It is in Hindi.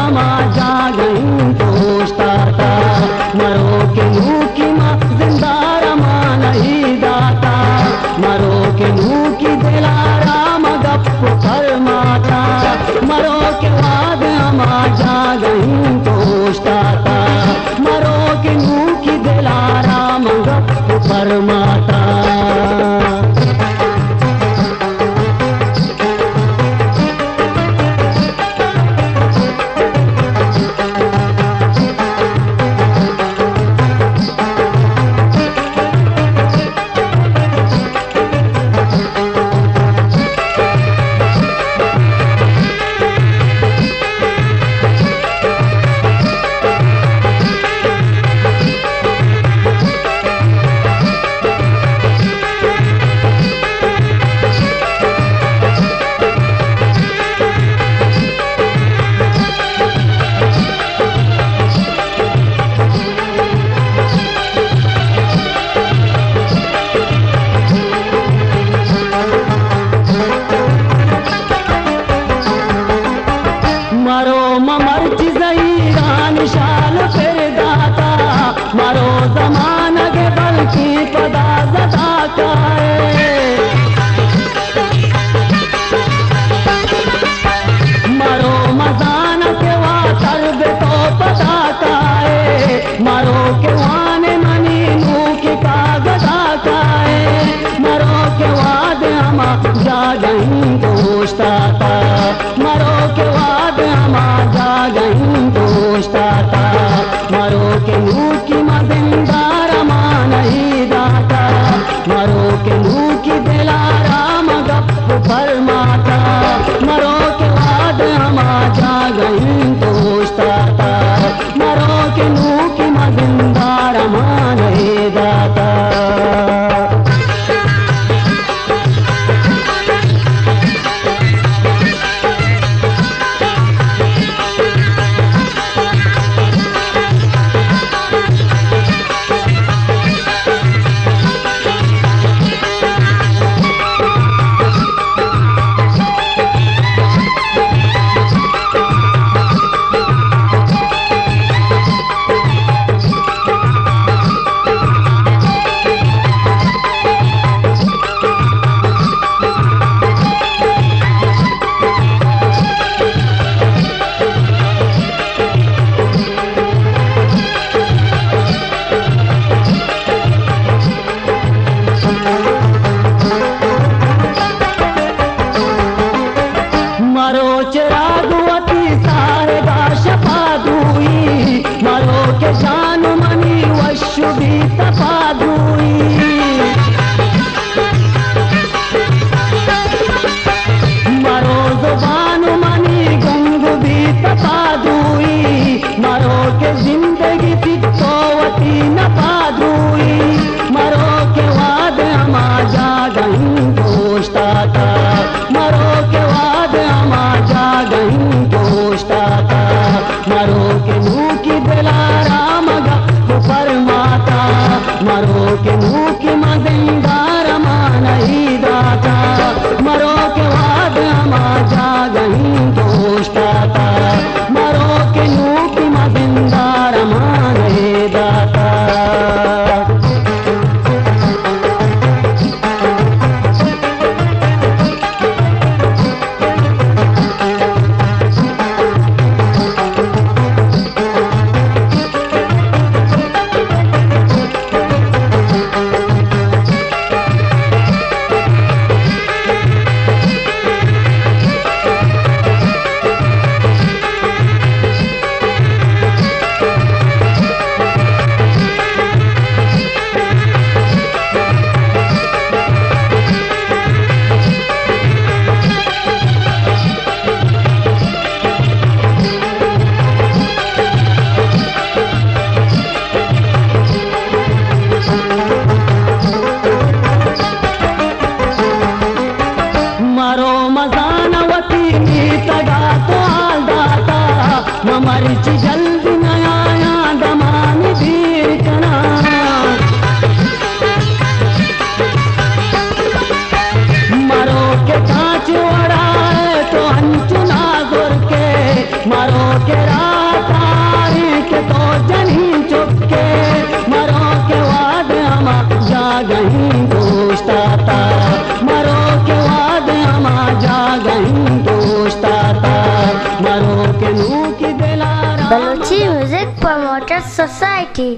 अमा जागहीं दोस्ताता मरो के मुँह की माँ जिंदारा माँ नहीं दाता मरो के मुँह की दिलारा मगप फरमाता मरो के बाद अमा जागहीं दोस्ताता मरो के मुँह की दिलारा मगप फरमाता। मरो जमाना के बल की पदा जदा मरो मजाना के वातर तो पता काए मरो के वाने मनी मुँह की कागजा काए मरो के वाद हमा जागहीं दोस्ताता मरो के वाद हमा जागहीं दोस्ताता मरो के मुँह की मजिंदारा माँ नहीं दाता मरो के मुँह की दिलारा मगप फरमाता मरो के बाद हमा जागहीं दोस्ताता मरो के मुँह की मजिंदारा माँ नहीं दाता। मरो चिरागवती सारे शफा दुई मरो के शान मनी वशु भी तपा दुई मरो जुबान मनी गंग भी तपा दुई मरो के जिंदगी तिकोवती नफा दुई मरो के बाद अमा जागहीं दोस्ताता मरो के बाद अमा जागहीं दोस्ताता मरो के मुँह की दिलारा मगप फरमाता मरो के मुँह की मजिंदारा माँ नहीं दाता मरो के बाद अमा जागहीं दोस्ताता मरो के मुँह की मजिंदारा माँ नहीं दाता। मर्च जल्द नया दमान बीतना मरो के कांच वड़ा तो अंचुना गुर के मरो के रातारी के तो जनी चुपके मरो के बाद हम जा गई दोस्ताता मरो के बाद हम जा गई दोस्ताता मरो के नू की Dilhara Baluchi Music Promoters Society